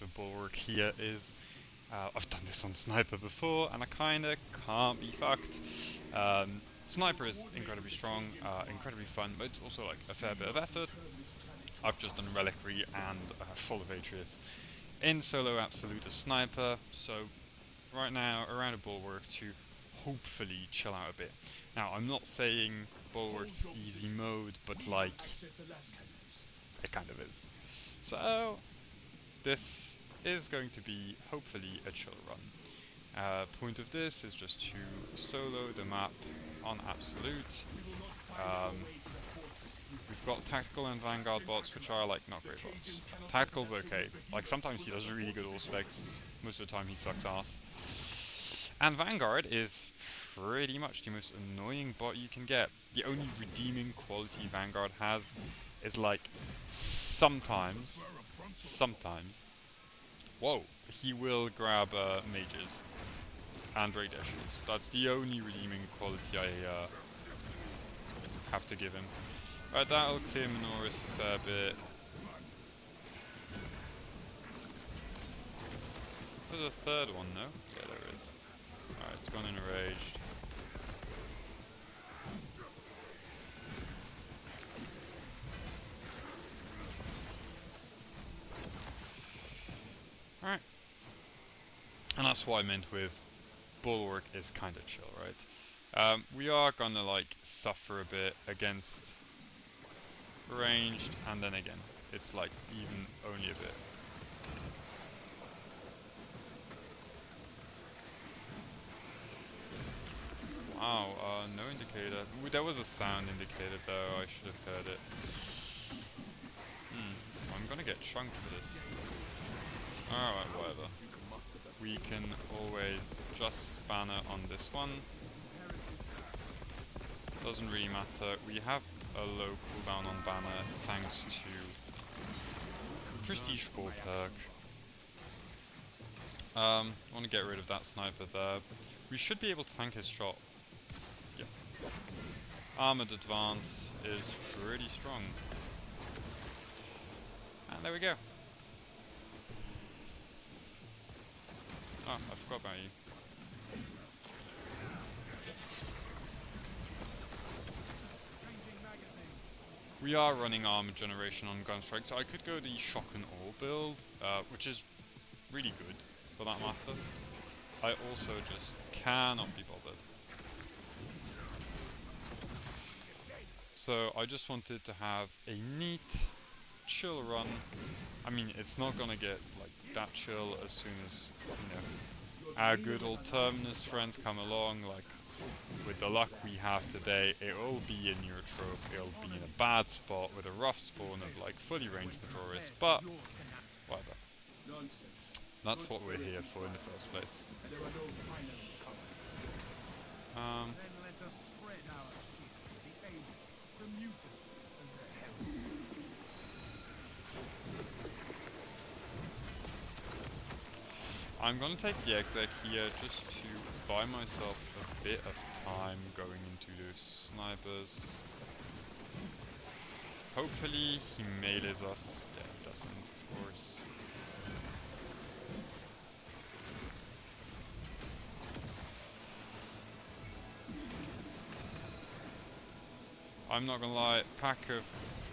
with Bulwark here is I've done this on Sniper before, and I kinda can't be fucked. Sniper is incredibly strong, incredibly fun, but it's also like a fair bit of effort. I've just done Reliquary and Fall of Atreus in solo absolute as Sniper, so right now around a Bulwark to hopefully chill out a bit. Now I'm not saying Bulwark's easy mode, but like it kind of is. So this is going to be hopefully a chill run. Point of this is just to solo the map on absolute. Um, we've got tactical and vanguard bots, which are like not great bots. Tactical's okay. Like sometimes he does really good all specs. Most of the time he sucks ass. And vanguard is pretty much the most annoying bot you can get. The only redeeming quality vanguard has is like sometimes, whoa, he will grab mages and Ray Dashes. That's the only redeeming quality I have to give him. Right, that'll clear Minoris a fair bit. There's a third one, no? Yeah, there is. Alright, it's gone enraged. Alright. And that's what I meant with Bulwark is kind of chill, right? We are gonna like suffer a bit against ranged, and then again, it's like even only a bit. Wow, no indicator. Ooh, there was a sound indicator though, I should have heard it. I'm gonna get chunked for this. Alright, whatever. We can always just banner on this one. Doesn't really matter. We have a low cooldown on banner thanks to Prestige 4 perk. I want to get rid of that sniper there. We should be able to tank his shot. Yeah. Armored advance is pretty strong. And there we go. Oh, I forgot about you. We are running armor generation on Gunstrike, so I could go the shock and awe build, which is really good for that matter. I also just cannot be bothered. So I just wanted to have a neat, chill run. I mean, it's not gonna get like that chill as soon as, you know, our good old Terminus friends come along. Like, with the luck we have today, it will be a neurotrope, it'll be in a bad spot with a rough spawn of like fully ranged Majoris, but whatever. That's what we're here for in the first place. I'm gonna take the exec here just to buy myself a bit of time going into those snipers. Hopefully he melees us. Yeah, he doesn't, of course. I'm not gonna lie, pack of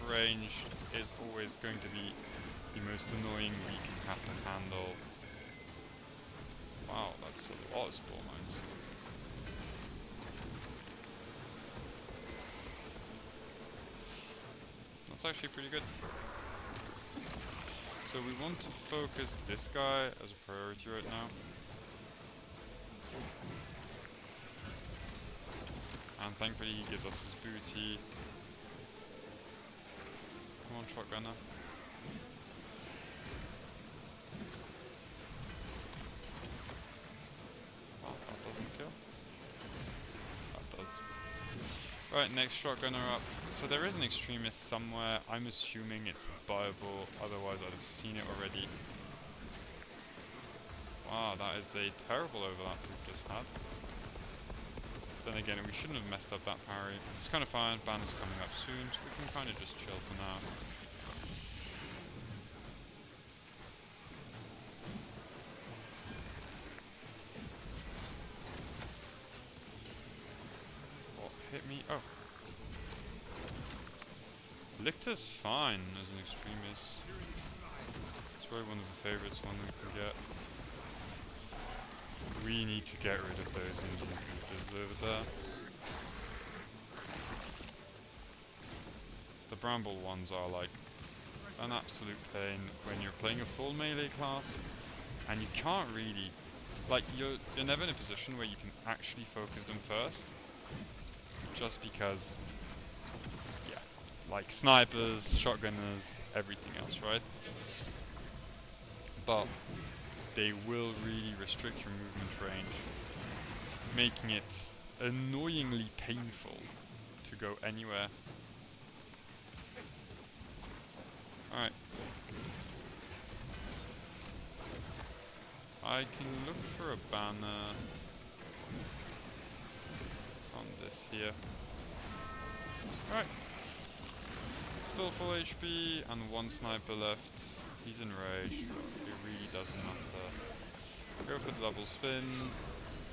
range is always going to be the most annoying we can have to handle. Wow, that's a lot of spore mines. That's actually pretty good. So we want to focus this guy as a priority right now. And thankfully he gives us his booty. Come on, shotgunner. Well, that doesn't kill. That does. Right, next shotgunner up. So there is an extremist somewhere. I'm assuming it's viable, otherwise I'd have seen it already. Wow, that is a terrible overlap we've just had. Then again, we shouldn't have messed up that parry. It's kind of fine, banner's coming up soon, so we can kind of just chill for now. Oh. Lictor's fine as an extremist. It's probably one of the favorites one we can get. We need to get rid of those Indian creatures over there. The bramble ones are like an absolute pain when you're playing a full melee class and you can't really, like, you're never in a position where you can actually focus them first, just because, yeah, like snipers, shotgunners, everything else, right? But they will really restrict your movement range, making it annoyingly painful to go anywhere. Alright. I can look for a banner on this here. Alright. Still full HP and one sniper left. He's enraged, but it really doesn't matter. Go for the double spin,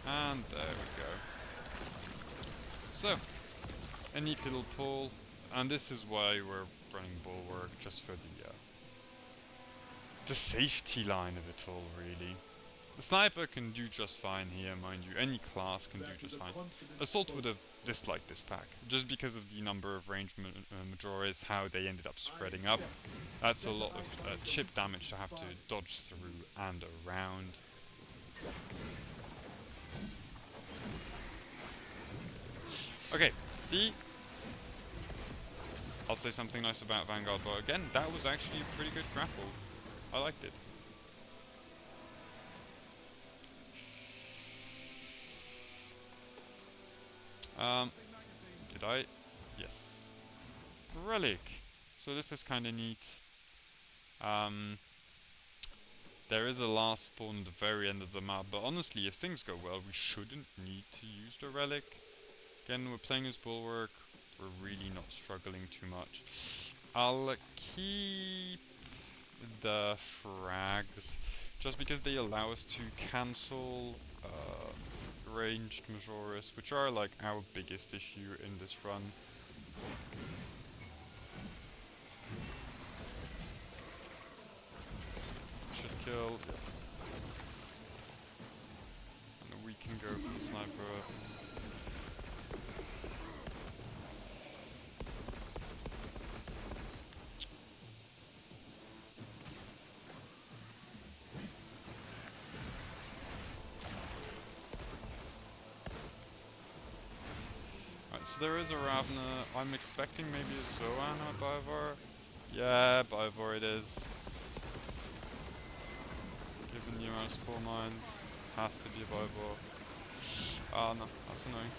and there we go. So, a neat little pull, and this is why we're running Bulwark, just for the safety line of it all, really. The sniper can do just fine here, mind you. Any class can do just fine. Assault would have disliked this pack, just because of the number of ranged Majoras, how they ended up spreading up. That's a lot of chip damage to have to dodge through and around. Okay, see? I'll say something nice about Vanguard, but again, that was actually a pretty good grapple. I liked it. Did I? Yes. Relic. So this is kind of neat. There is a last spawn at the very end of the map, but honestly, if things go well, we shouldn't need to use the relic. Again, we're playing as Bulwark. We're really not struggling too much. I'll keep the frags, just because they allow us to cancel ranged Majoris, which are like our biggest issue in this run. Should kill, yeah. And we can go for the sniper. So there is a Ravna. I'm expecting maybe a Zoan or Bivor. Yeah, Bivor it is. Given the amount of spawn mines, has to be a Bivor. Ah, no, that's annoying.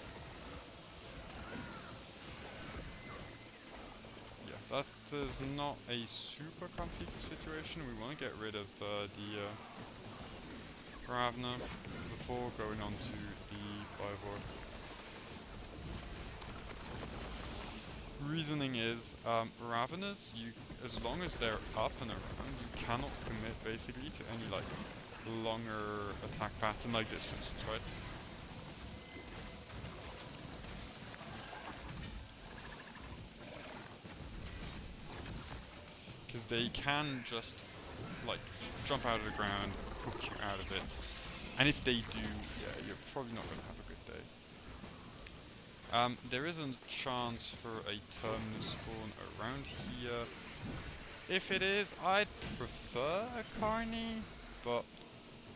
Yeah, that is not a super comfy situation. We want to get rid of the Ravna before going on to the Bivor. Reasoning is, Raveners, as long as they're up and around, you cannot commit basically to any like longer attack pattern like this, for instance, right? Because they can just like jump out of the ground, hook you out of it, and if they do, yeah, you're probably not going to have a good day. There is a chance for a terminus spawn around here. If it is, I'd prefer a Carney, but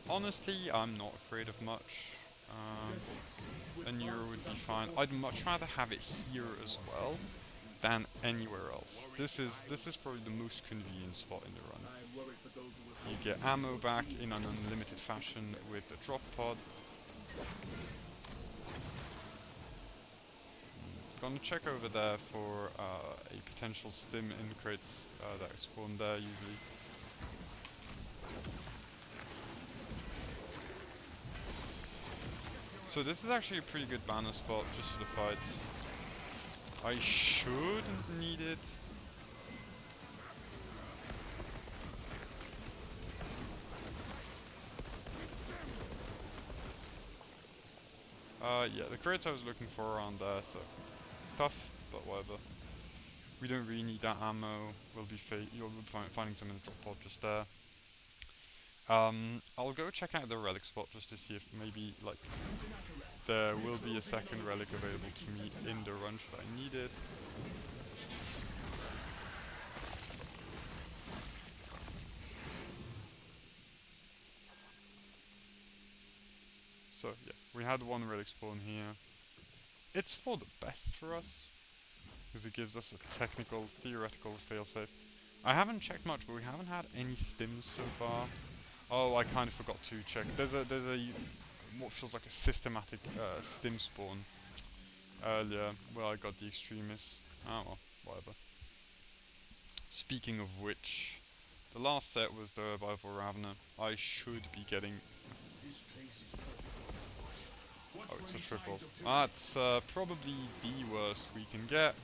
honestly, I'm not afraid of much. A Neuro would be fine. I'd much rather have it here as well than anywhere else. This is probably the most convenient spot in the run. You get ammo back in an unlimited fashion with the drop pod. Gonna check over there for a potential stim in crates that spawn there usually. So this is actually a pretty good banner spot just for the fight. I shouldn't need it. Yeah, the crates I was looking for are on there, so tough, but whatever. We don't really need that ammo. We'll be you'll be finding some in the drop pod just there. I'll go check out the relic spot just to see if maybe like there will be a second relic available to me in the run should I need it. So yeah, we had one relic spawn here. It's for the best for us, because it gives us a technical, theoretical failsafe. I haven't checked much, but we haven't had any stims so far. Oh, I kind of forgot to check. There's a what feels like a systematic stim spawn earlier where I got the extremists. Oh well, whatever. Speaking of which, the last set was the Revival Ravener. I should be getting. Oh, it's a triple. That's probably the worst we can get.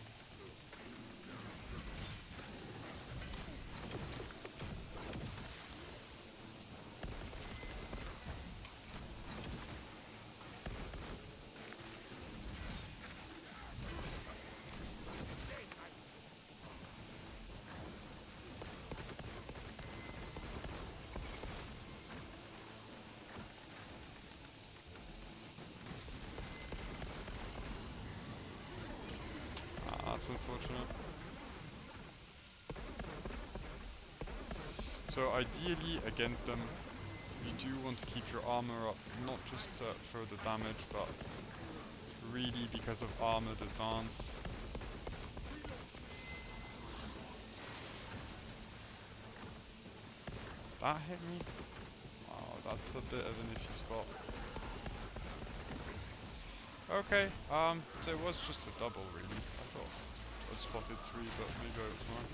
That's unfortunate. So ideally against them, you do want to keep your armor up, not just for the damage, but really because of armored advance. That hit me? Oh, that's a bit of an iffy spot. Okay, so it was just a double really. I thought I spotted 3, but maybe I was wrong.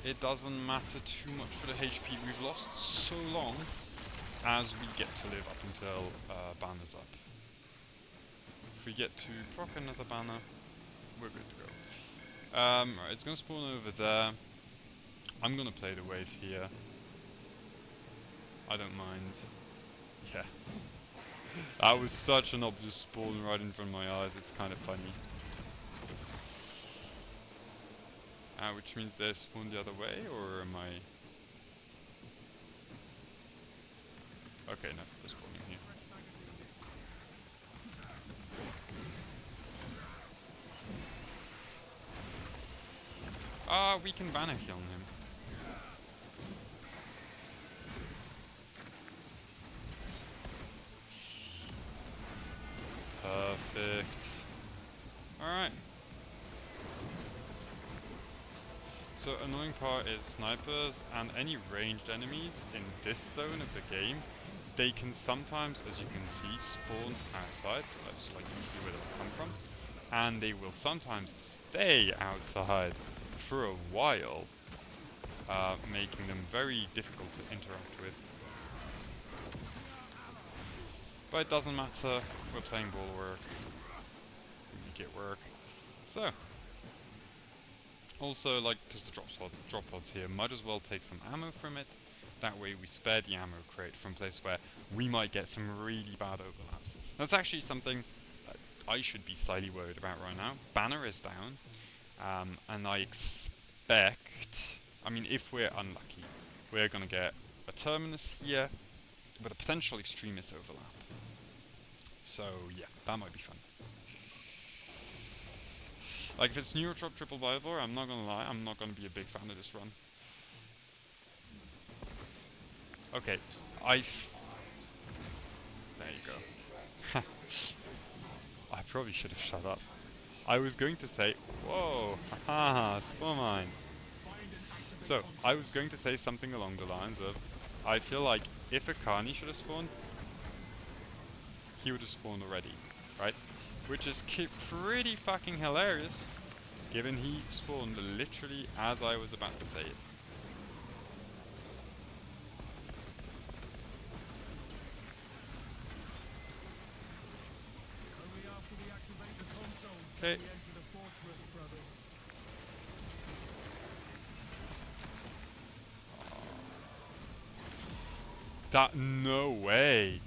It doesn't matter too much for the HP. We've lost so long as we get to live up until banner's up. If we get to proc another banner, we're good to go. Right, it's gonna spawn over there. I'm gonna play the wave here. I don't mind. Yeah. That was such an obvious spawn right in front of my eyes, it's kind of funny. Which means they spawn the other way, or am I... Okay, no, they're spawning here. We can banner heal him. Perfect. Alright. So annoying part is snipers and any ranged enemies in this zone of the game, they can sometimes, as you can see, spawn outside. That's like usually where they come from. And they will sometimes stay outside for a while, making them very difficult to interact with. But it doesn't matter, we're playing Bulwark, we make it work. So, also, like, because the drop pods here, might as well take some ammo from it. That way we spare the ammo crate from a place where we might get some really bad overlaps. That's actually something that I should be slightly worried about right now. Banner is down, and I expect, I mean, if we're unlucky, we're going to get a Terminus here with a potential extremist overlap. So yeah, that might be fun. Like if it's Neuro Drop Triple Bible, I'm not gonna lie, I'm not gonna be a big fan of this run. Okay, there you go. I probably should have shut up. I was going to say, whoa, haha, spawn mines. So, I was going to say something along the lines of, I feel like if a Carney should have spawned, he would have spawned already, right? Which is pretty fucking hilarious, given he spawned literally as I was about to say it. Okay. That, no way!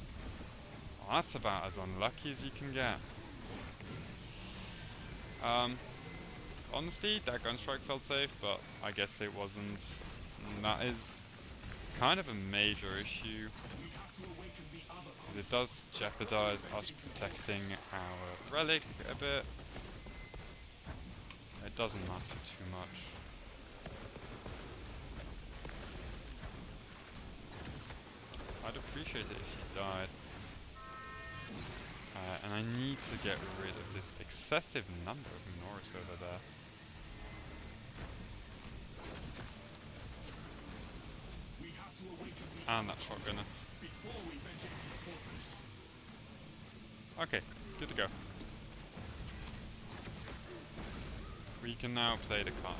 Oh, that's about as unlucky as you can get. Um, honestly, that gunstrike felt safe, but I guess it wasn't. And that is kind of a major issue, because it does jeopardize us protecting our relic a bit. It doesn't matter too much. I'd appreciate it if she died. And I need to get rid of this excessive number of Minoris over there. And that shotgunner. Okay, good to go. We can now play the Carney.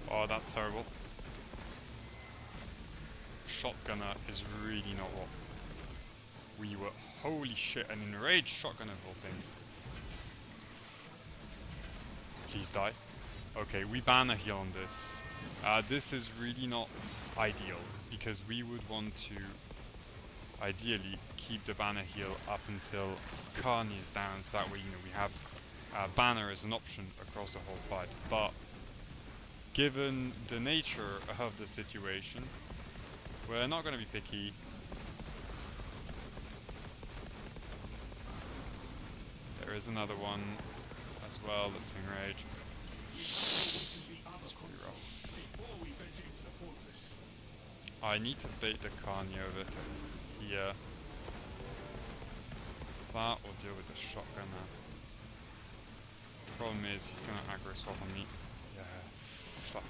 Oh, that's terrible. Shotgunner is really not what we were. Holy shit, an enraged shotgunner of all things. Please die. Okay, we ban a heal on this. This is really not ideal, because we would want to ideally keep the banner heal up until Carney is down, so that way, you know, we have banner as an option across the whole fight. But given the nature of the situation, we're not going to be picky. There is another one as well that's enraged. That's pretty rough. I need to bait the Carney over to here. That will deal with the shotgunner. Problem is, he's going to aggro swap on me. Yeah, fuck.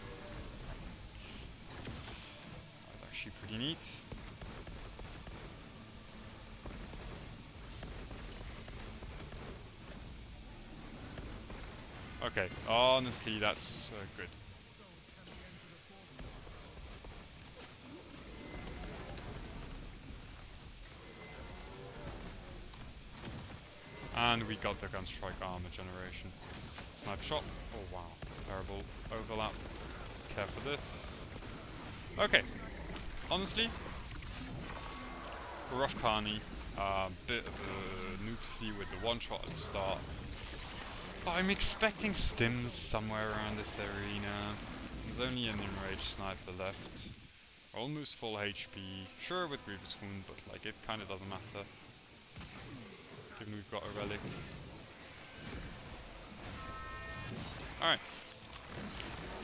That was actually pretty neat. Okay, honestly, that's good. And we got the gunstrike armor generation. Sniper shot. Oh wow, terrible overlap. Care for this. Okay, honestly, rough Carney. Bit of a noopsie with the one shot at the start. But I'm expecting stims somewhere around this arena. There's only an enraged sniper left. Almost full HP. Sure with Grievous Wound, but like it kind of doesn't matter. Given we've got a relic. Alright.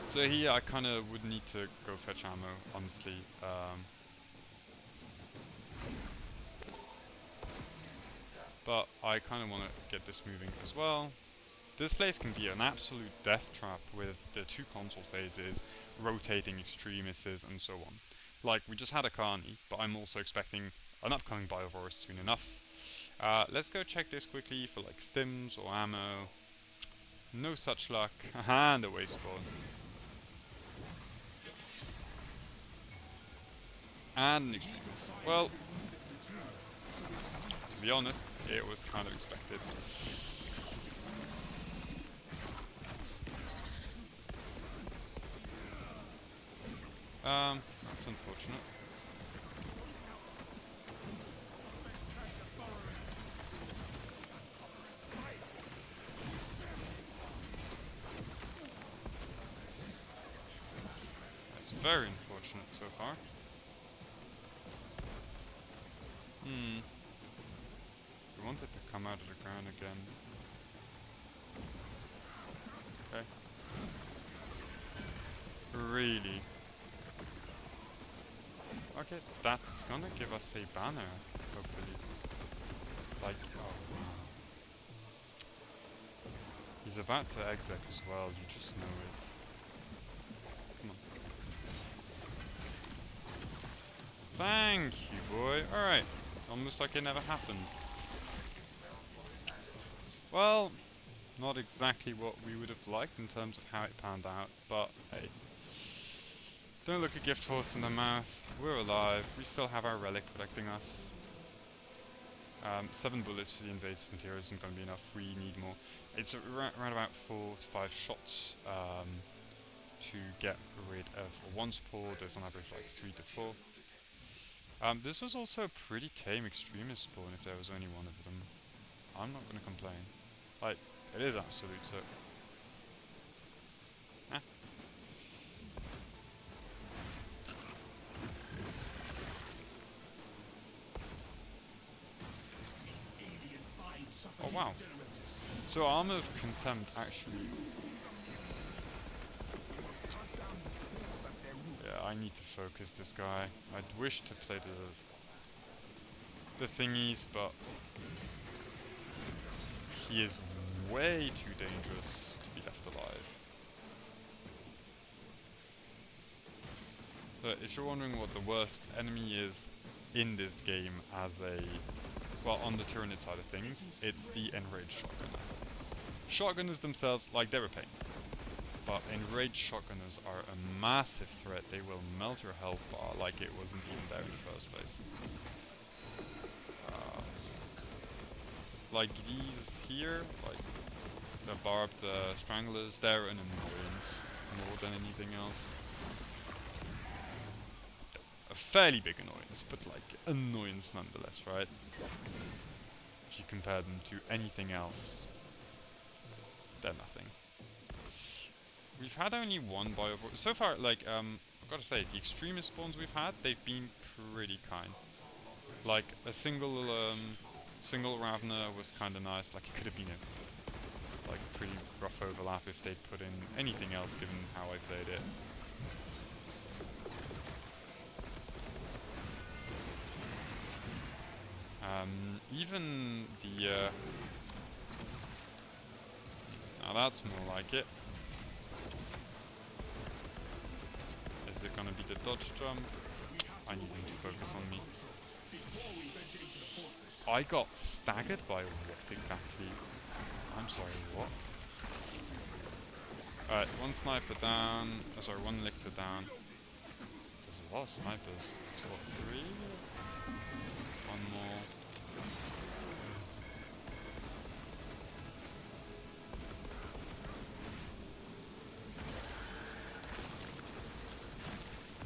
So here I kind of would need to go fetch ammo, honestly. But I kind of want to get this moving as well. This place can be an absolute death trap with the two console phases, rotating extremists and so on. Like, we just had a Carney, but I'm also expecting an upcoming Biovorus soon enough. Let's go check this quickly for like stims or ammo. No such luck. Aha, and the waste spawn. And an extremist. Well, to be honest, it was kind of expected. That's unfortunate. That's very unfortunate so far. We want it to come out of the ground again. Okay. Really? Okay, that's gonna give us a banner, hopefully. Like, oh wow. He's about to exec as well, you just know it. Come on. Thank you, boy. Alright. Almost like it never happened. Well, not exactly what we would have liked in terms of how it panned out, but hey. Don't look a gift horse in the mouth. We're alive. We still have our relic protecting us. 7 bullets for the invasive material isn't going to be enough. We need more. It's around about 4 to 5 shots to get rid of one support. There's on average like 3 to 4. This was also a pretty tame extremist spawn if there was only one of them. I'm not going to complain. Like, it is absolute, so... Eh. Oh wow. So Armor of Contempt actually... Yeah, I need to focus this guy. I'd wish to play the thingies, but... he is way too dangerous to be left alive. But if you're wondering what the worst enemy is in this game as a... well, on the Tyranid side of things, it's the Enraged Shotgunner. Shotgunners themselves, like, they're a pain. But Enraged Shotgunners are a massive threat. They will melt your health bar like it wasn't even there in the first place. Like these here, like the barbed stranglers, they're an annoyance more than anything else. A fairly big annoyance, but like annoyance nonetheless, right? If you compare them to anything else, they're nothing. We've had only one bio so far. Like I've got to say, the extremist spawns we've had, they've been pretty kind. Like a single Ravener was kind of nice. Like it could have been a like pretty rough overlap if they'd put in anything else, given how I played it. Even the now that's more like it. Is it gonna be the dodge jump? I need him to focus on me. I got staggered by what exactly? I'm sorry, what? Alright, one sniper down. Oh, sorry, one lictor down. There's a lot of snipers. So what, 3? One more.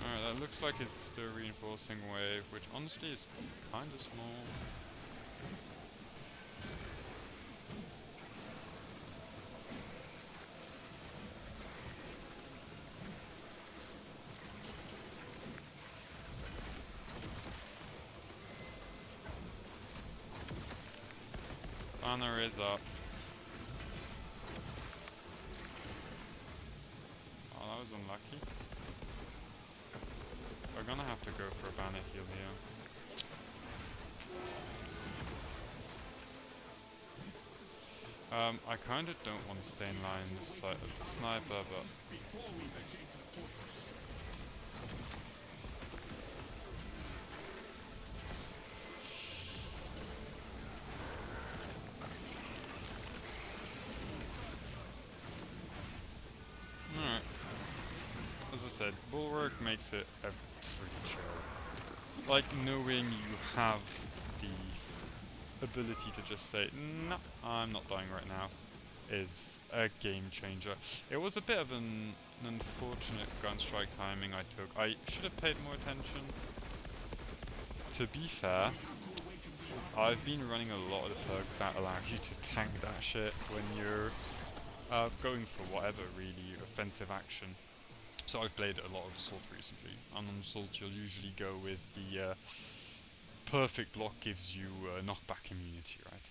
Alright, that looks like it's the reinforcing wave, which honestly is kind of small. Banner is up. Oh, that was unlucky. We're gonna have to go for a banner heal here. I kinda don't want to stay in line with the sniper, but... Alright. As I said, Bulwark makes it a pretty chill. Like, knowing you have the ability to just say, no, I'm not dying right now, is a game changer. It was a bit of an unfortunate gunstrike timing I took. I should have paid more attention. To be fair, I've been running a lot of the perks that allow you to tank that shit when you're going for whatever really offensive action. So I've played a lot of Assault recently. On Assault you'll usually go with the perfect block gives you knockback immunity, right?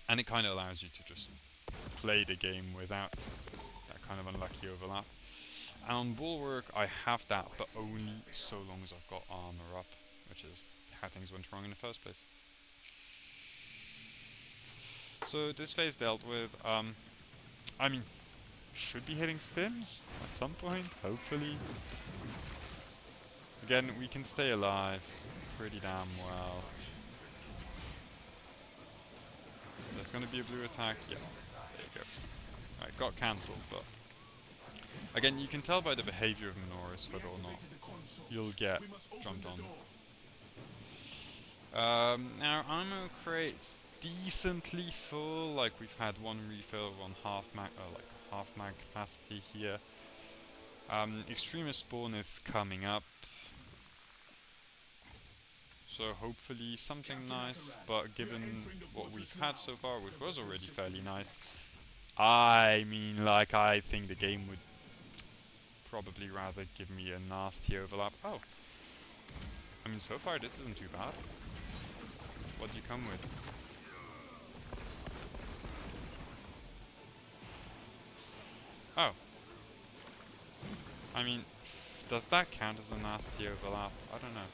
And it kind of allows you to just play the game without that kind of unlucky overlap. And on Bulwark, I have that, but only so long as I've got armor up, which is how things went wrong in the first place. So this phase dealt with, I mean, should be hitting stims at some point, hopefully. Again, we can stay alive pretty damn well. There's gonna be a blue attack, yeah, there you go. Alright, got cancelled, but again, you can tell by the behavior of Minoris whether or not you'll get jumped on. Now ammo crates decently full, like we've had one refill on half mag capacity here. Extremist spawn is coming up, so hopefully something nice, but given what we've had so far, which was already fairly nice, I mean, like, I think the game would probably rather give me a nasty overlap. Oh, I mean, so far this isn't too bad. What do you come with? Oh. I mean, does that count as a nasty overlap? I don't know.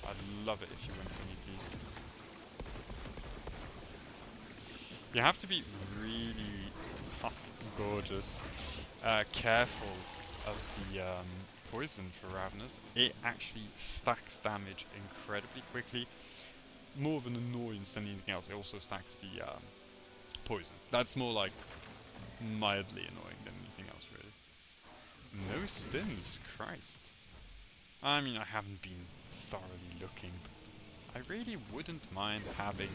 I'd love it if you went for me, please. You have to be really gorgeous, careful of the poison for Ravenous. It actually stacks damage incredibly quickly. More of an annoyance than anything else. It also stacks the poison. That's more like mildly annoying than anything else, really. No stims, Christ. I mean, I haven't been thoroughly looking, but I really wouldn't mind having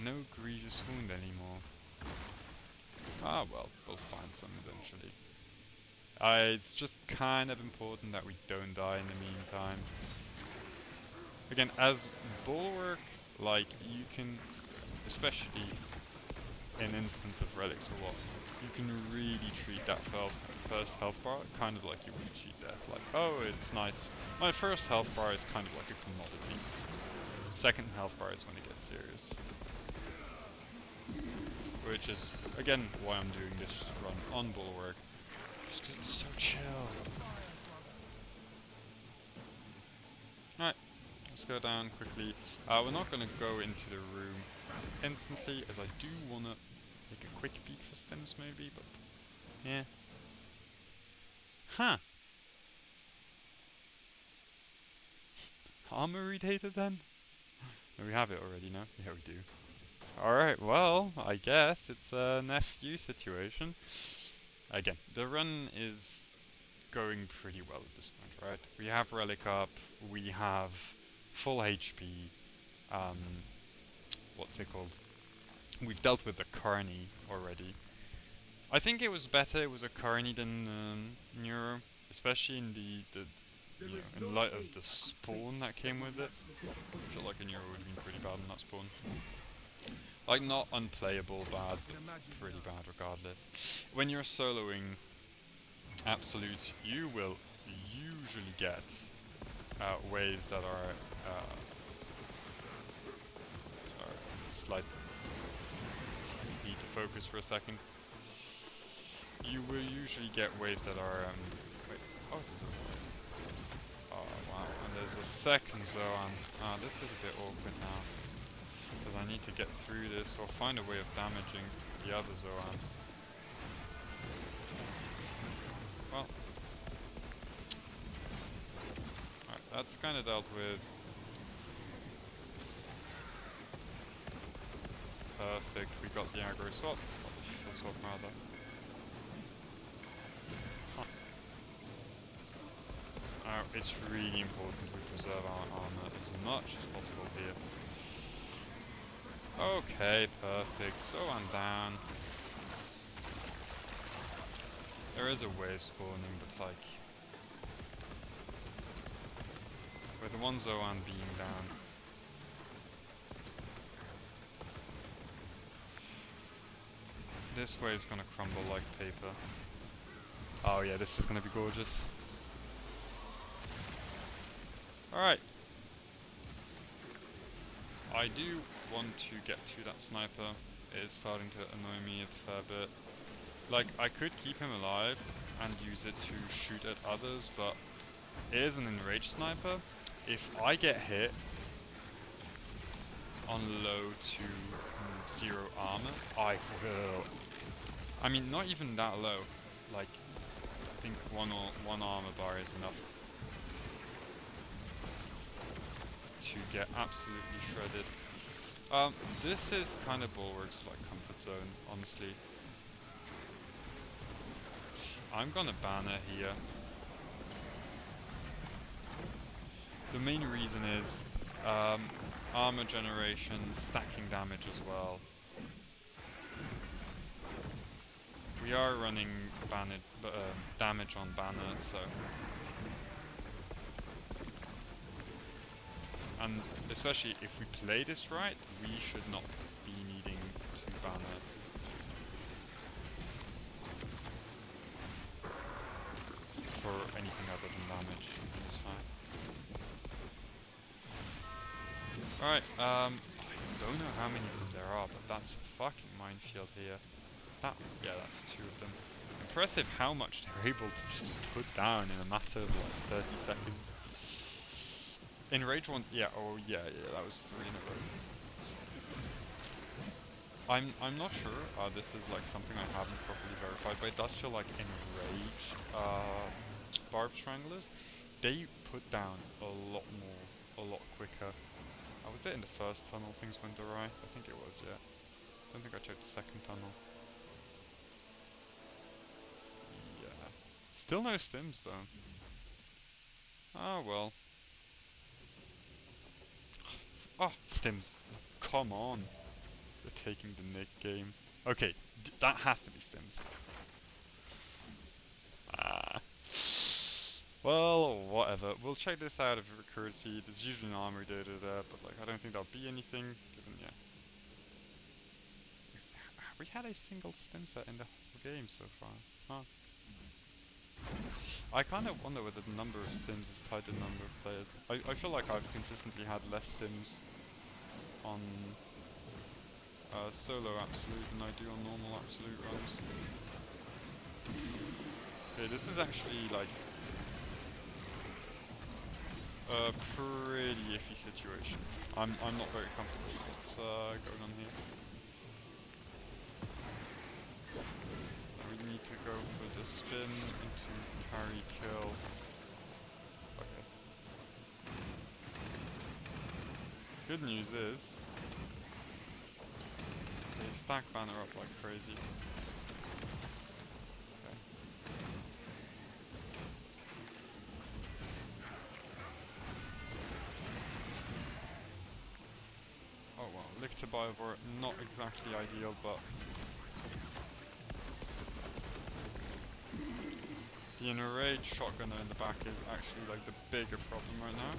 no grievous wound anymore. Ah well, we'll find some eventually. It's just kind of important that we don't die in the meantime. Again, as Bulwark, like, you can, especially in instance of relics or what, you can really treat that first health bar kind of like you would cheat death. Like, oh, it's nice. My first health bar is kind of like a commodity. Second health bar is when it gets serious. Which is, again, why I'm doing this run on Bulwark. Just 'cause it's so chill. Alright, let's go down quickly. We're not going to go into the room instantly, as I do want to take a quick peek for stims maybe, but yeah. Huh. Armory data then? We have it already, no? Yeah, we do. Alright, well, I guess it's an FU situation. Again, the run is going pretty well at this point, right? We have Relic up, we have full HP, what's it called? We've dealt with the Carney already. I think it was better it was a Carney than Neuro, especially in in light of the spawn that came with it. I feel like a Neuro would have been pretty bad on that spawn. Like, not unplayable bad, but pretty bad regardless. When you're soloing Absolute, you will usually get waves that are slight. Need to focus for a second. You will usually get waves that are wait. Oh, there's a. Oh wow! And there's a second Zoan. Ah, this is a bit awkward now. Because I need to get through this or find a way of damaging the other Zoan. Well, alright, that's kind of dealt with. Perfect, we got the aggro swap, or the shield swap rather. Huh. It's really important we preserve our armor as much as possible here. Okay, perfect. So I'm down. There is a wave spawning, but like, with the one Zoan being down. This wave's gonna crumble like paper. Oh yeah, this is gonna be gorgeous. Alright. I do want to get to that sniper. It is starting to annoy me a fair bit. Like, I could keep him alive and use it to shoot at others, but it is an enraged sniper. If I get hit on low to 0 armor, I will. I mean, not even that low. Like, I think one armor bar is enough to get absolutely shredded. This is kind of Bulwark's like comfort zone, honestly. I'm gonna banner here. The main reason is armor generation, stacking damage as well. We are running damage on banner, so. And especially if we play this right, we should not be needing to banner. For anything other than damage in this fight. Alright, I don't know how many of them there are, but that's a fucking minefield here. Is that? Yeah, that's 2 of them. Impressive how much they're able to just put down in a matter of like 30 seconds. Enraged ones, yeah, oh yeah, that was 3 in a row. I'm not sure, this is like something I haven't properly verified, but it does feel like enraged barbed stranglers, they put down a lot more, a lot quicker. Was it in the first tunnel things went awry? I think it was, yeah. I don't think I checked the second tunnel. Yeah. Still no stims though. Oh well. Oh, stims. Come on. They're taking the Nick game. Okay, that has to be stims. Ah. Well, whatever. We'll check this out if it recurrency. There's usually an armory data there, but like I don't think there'll be anything given, yeah. We had a single stim set in the whole game so far. Huh. I kind of wonder whether the number of stims is tied to the number of players. I feel like I've consistently had less stims on solo absolute than I do on normal absolute runs. Okay, this is actually like a pretty iffy situation. I'm not very comfortable with what's going on here. We need to go for the spin into parry kill. Okay. Good news is they stack banner up like crazy. Okay. Oh well, lick to Biovore, not exactly ideal, but the enraged shotgunner in the back is actually like the bigger problem right now.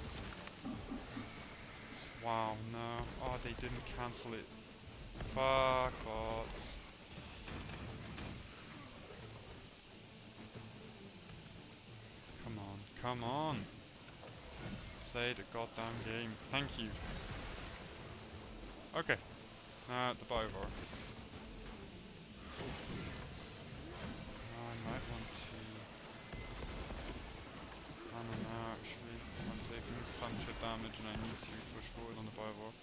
Wow, no. Oh, they didn't cancel it. Fuck bots. Come on, come on. Play the goddamn game. Thank you. Okay. Now the Biovore. I might want to... I don't know actually. I'm taking some shit damage and I need to push forward on the Biovore.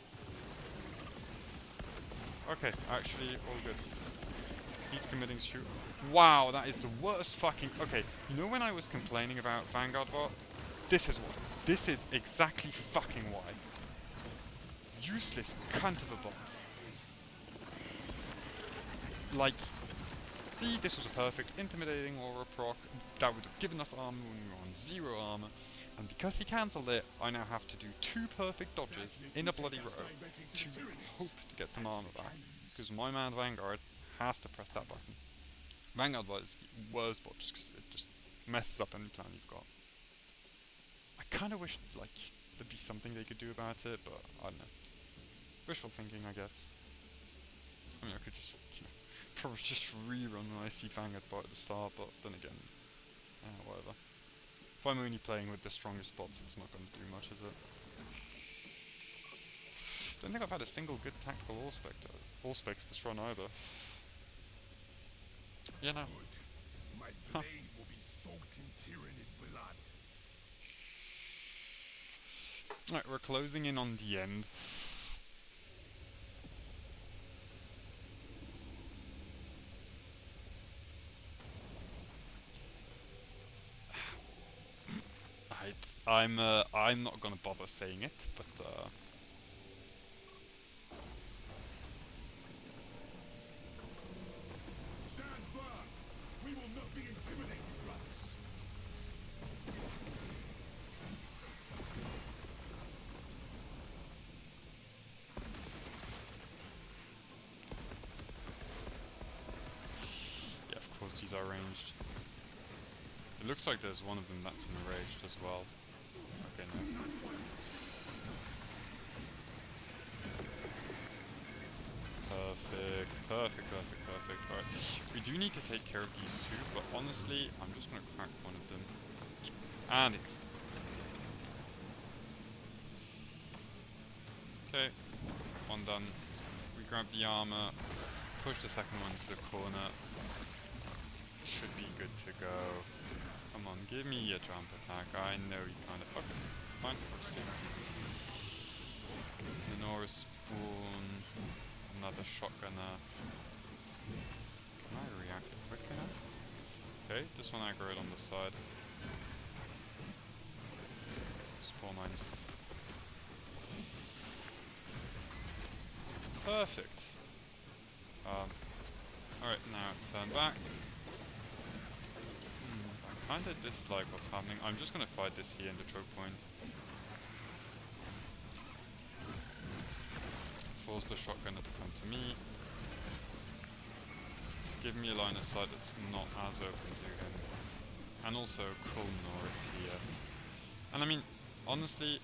Okay, actually, all good. He's committing shoot. Wow, that is the worst fucking... Okay, you know when I was complaining about Vanguard bot? This is why. This is exactly fucking why. Useless cunt of a bot. Like, see, this was a perfect intimidating aura proc that would have given us armor when we were on 0 armor, and because he cancelled it, I now have to do 2 perfect dodges in a bloody row to hope to get some armor back, because my man Vanguard has to press that button. Vanguard was the worst bot just because it just messes up any plan you've got. I kind of wish like there'd be something they could do about it, but I don't know. Wishful thinking, I guess. I mean, I could just, probably just rerun when I see Vanguard bot at the start, but then again, whatever. If I'm only playing with the strongest bots, it's not going to do much, is it? Don't think I've had a single good tactical Allspec this run either. Yeah, no. My Huh. blade will be soaked in Tyranid blood. Right, we're closing in on the end. I'm not gonna bother saying it, but Stand firm! We will not be intimidated, brothers! yeah, of course these are ranged. It looks like there's one of them that's enraged as well. Okay, no. Perfect, perfect, perfect, perfect. Alright, we do need to take care of these two, but honestly, I'm just gonna crack one of them. And it. Okay, one done. We grab the armor, push the second one to the corner. Should be good to go. Come on, give me a jump attack. I know you kind of. Okay, fine. Minora's spawn. Another shotgunner. Can I react it quick enough? Okay, this one aggroed on the side. Spawn lines. Perfect. Alright, now turn back. I kinda dislike what's happening. I'm just gonna fight this here in the choke point. Force the shotgunner to come to me. Give me a line of sight that's not as open to him. And also Cool Norris here. And I mean, honestly,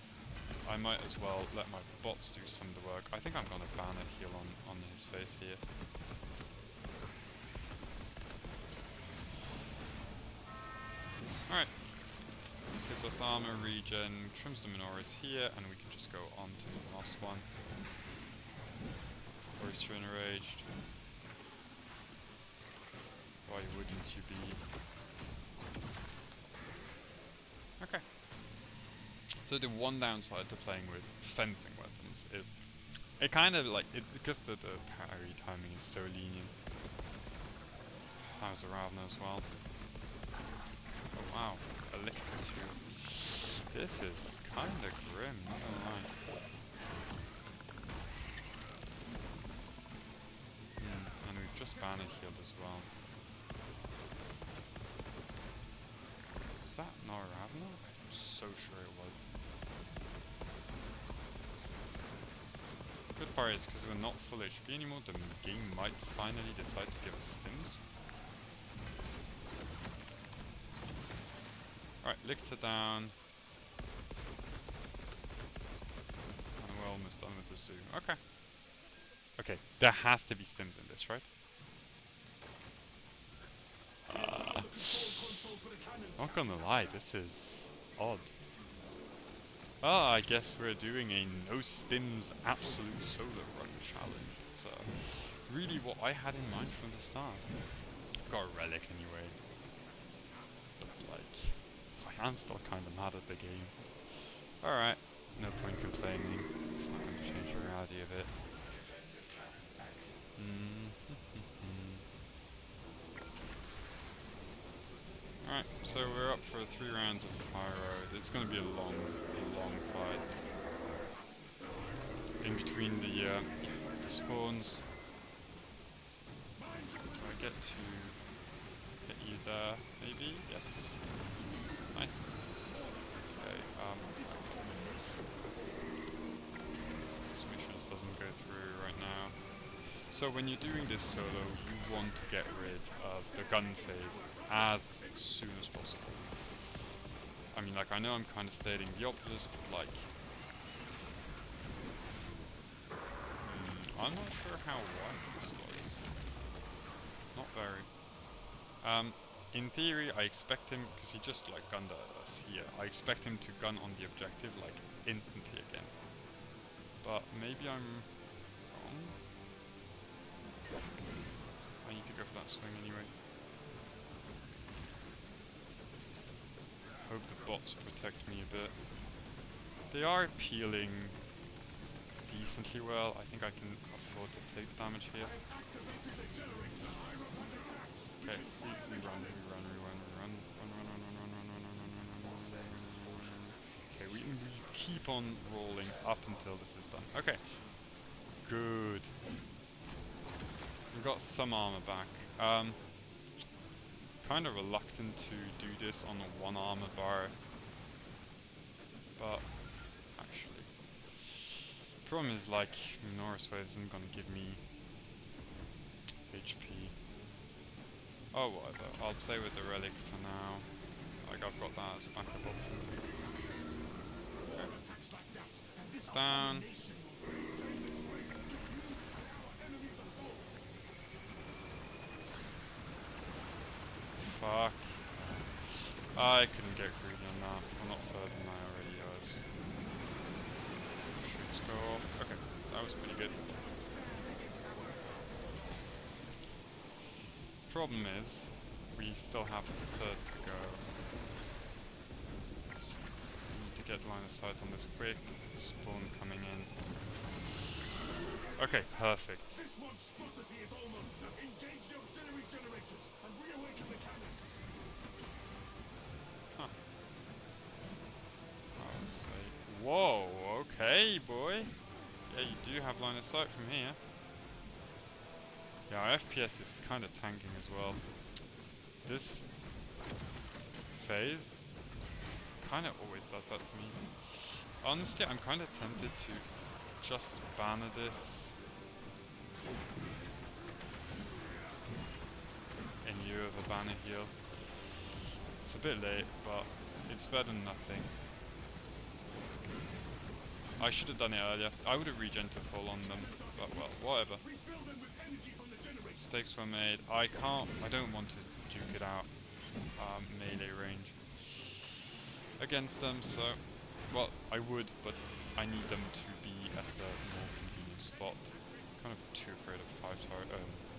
I might as well let my bots do some of the work. I think I'm gonna ban a heal on his face here. Alright. Gives us armor regen, trims the Minoris here, and we can just go on to the last one. Oyster enraged. Why wouldn't you be? Okay. So the one downside to playing with fencing weapons is it kind of like because the parry timing is so lenient. How's a Ravna as well? Oh wow, a lick or two. This is kind of grim, not gonna lie. And we've just banner healed as well. Was that Nora Ravna? I'm so sure it was. Good part is because we're not full HP anymore, the game might finally decide to give us stims. Alright, Lictor down. And we're almost done with the zoo. Okay. Okay, there has to be stims in this, right? Not gonna lie, this is odd. I guess we're doing a no stims absolute solo run challenge. It's really what I had in mind from the start. Got a relic anyway. But like, I am still kind of mad at the game. Alright, no point complaining. It's not going to change the reality of it. Alright, so we're up for 3 rounds of Pyro. It's going to be a long fight. In between the spawns. Do I get to hit you there? Maybe? Yes. Nice. Okay, just make sure this doesn't go through right now. So when you're doing this solo, you want to get rid of the gun phase as soon as possible. I mean, like, I know I'm kind of stating the obvious, but like, I'm not sure how wise this was. Not very. In theory, I expect him, because he just like gunned at us here, I expect him to gun on the objective like instantly again. but maybe I'm wrong. I need to go for that swing anyway. Hope the bots protect me a bit. They are peeling decently well. I think I can afford to take damage here. Okay, we run. Okay, we keep on rolling up until this is done. Okay, good. We've got some armor back. Kind of reluctant to do this on a one armor bar, but actually, problem is like Norris Wave isn't gonna give me HP. Oh whatever, I'll play with the relic for now. Like I've got that as a backup option. Okay. Down. Fuck. I couldn't get greedy on that. I'm not further than I already was. Shoots go off. Okay, that was pretty good. Problem is, we still have a third to go. So we need to get line of sight on this quick. Spawn coming in. Okay, perfect. This monstrosity is almost engage the auxiliary generators and reawaken the cannons. Huh. I would say, whoa, okay, boy. Yeah, you do have line of sight from here. Yeah, our FPS is kind of tanking as well. This phase kind of always does that to me. Honestly, I'm kind of tempted to just banner this in lieu of a banner heal. It's a bit late, but it's better than nothing. I should have done it earlier. I would have regen to full on them, but well, whatever. Mistakes were made. I don't want to duke it out melee range against them, so, well, I would, but I need them to be at the more convenient spot. Kind of too afraid of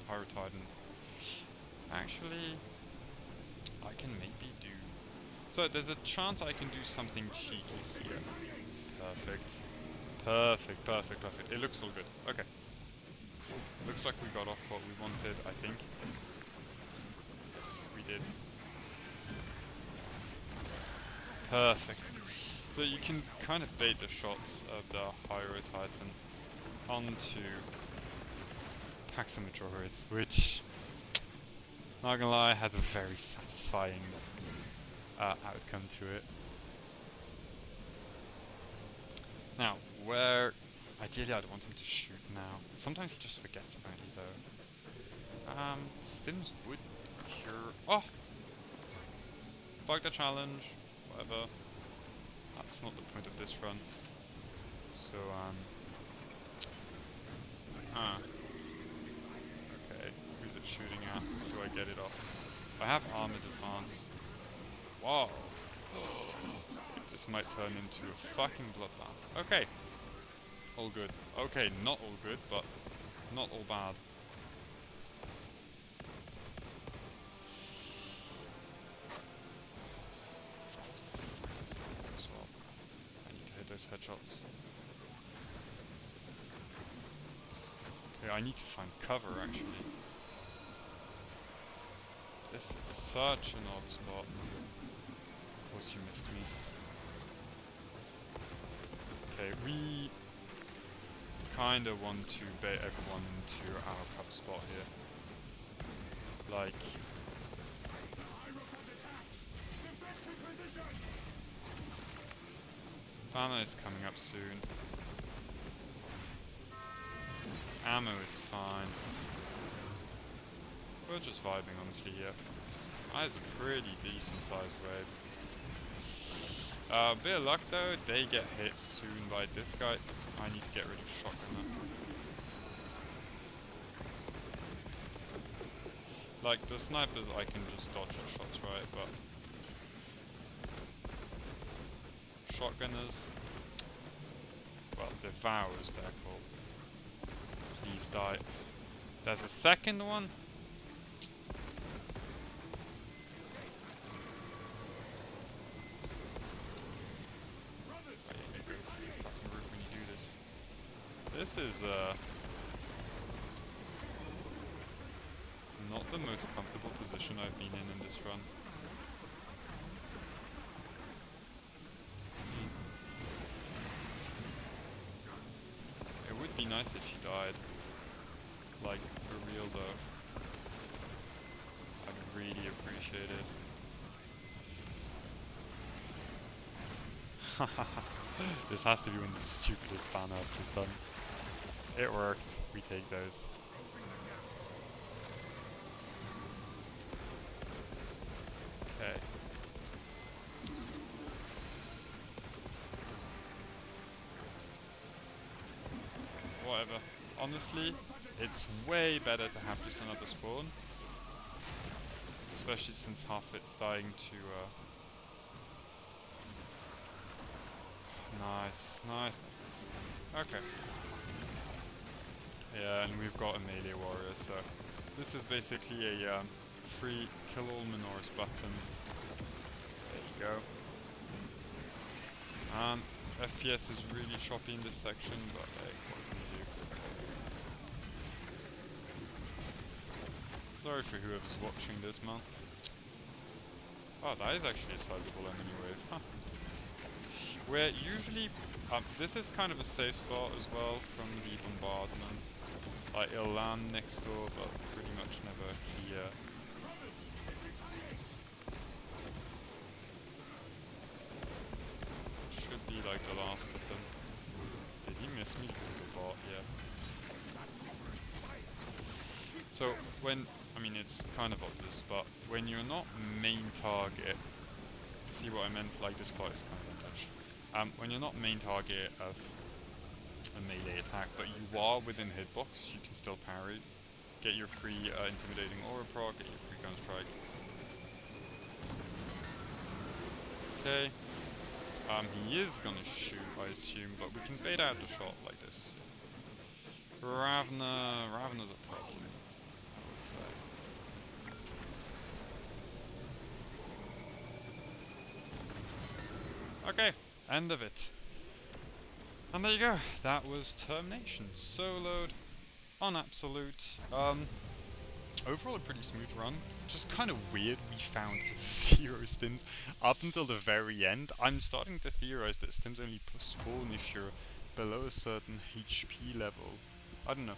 Pyrotitan. Actually, I can maybe do... So there's a chance I can do something cheeky here. Perfect. Perfect, perfect, perfect. It looks all good. Okay. Looks like we got off what we wanted, I think. Yes, we did. Perfect. So you can kind of bait the shots of the Pyrotitan onto Paxamajoris, which, not gonna lie, has a very satisfying outcome to it. Now, where ideally I'd want him to shoot now. Sometimes he just forgets about you though. Stims would cure. Oh! Bug the challenge. Whatever. That's not the point of this run. So, okay, who's it shooting at? Do I get it off? I have armored advance. Wow. This might turn into a fucking bloodbath. Okay. All good. Okay, not all good, but not all bad. As well. I need to hit those headshots. Okay, I need to find cover actually. This is such an odd spot. Of course you missed me. Okay, we kind of want to bait everyone into our cup spot here. Like... Banner is coming up soon. Ammo is fine. We're just vibing honestly here. That is a pretty decent sized wave. Bit of luck though, they get hit soon by this guy. I need to get rid of shotgunner. Like the snipers I can just dodge the shots, right, but shotgunners, well, they've devours their call. Please die. There's a second one. Oh, yeah, you go through the fucking roof when you do this. This is not the most comfortable position I've been in this run. It would be nice if you died. Like, for real though. I'd really appreciate it. This has to be one of the stupidest fan I've just done. It worked. We take those. Okay. Whatever. Honestly, it's way better to have just another spawn. Especially since half it's dying to nice, nice, nice, nice. Okay. Yeah, and we've got a melee warrior, so this is basically a free kill all Minors button. There you go. FPS is really choppy in this section, but hey, what can you do? Sorry for whoever's watching this, man. Oh, that is actually a sizable enemy wave, huh? We're usually, this is kind of a safe spot as well from the bombardment. Like, it'll land next door, but pretty much never here. Should be like the last of them. Did he miss me with the bot? Yeah. So, when, I mean it's kind of obvious, but when you're not main target, see what I meant, like this part is kind of untouched. When you're not main target of a melee attack, but you are within hitbox, you can still parry. Get your free intimidating aura proc, get your free gun strike. Okay. He is gonna shoot, I assume, but we can bait out the shot like this. Ravna's a problem, I would say. Okay, end of it. And there you go, that was Termination. Soloed on Absolute. Overall a pretty smooth run. Just kind of weird we found 0 stims up until the very end. I'm starting to theorize that stims only spawn if you're below a certain HP level. I don't know.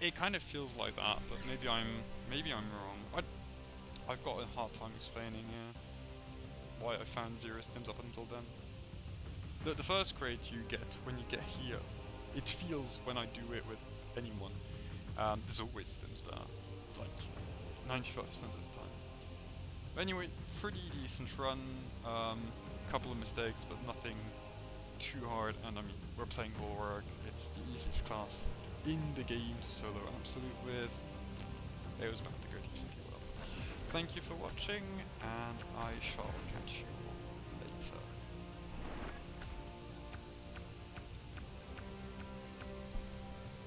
It kind of feels like that, but maybe I'm wrong. I've got a hard time explaining why I found 0 stims up until then. The first grade you get when you get here, it feels when I do it with anyone. There's always stims there, like 95% of the time. But anyway, pretty decent run. Couple of mistakes, but nothing too hard. And I mean, we're playing Bulwark. It's the easiest class in the game to solo Absolute with. It was bound to go decently well. Thank you for watching, and I shall catch you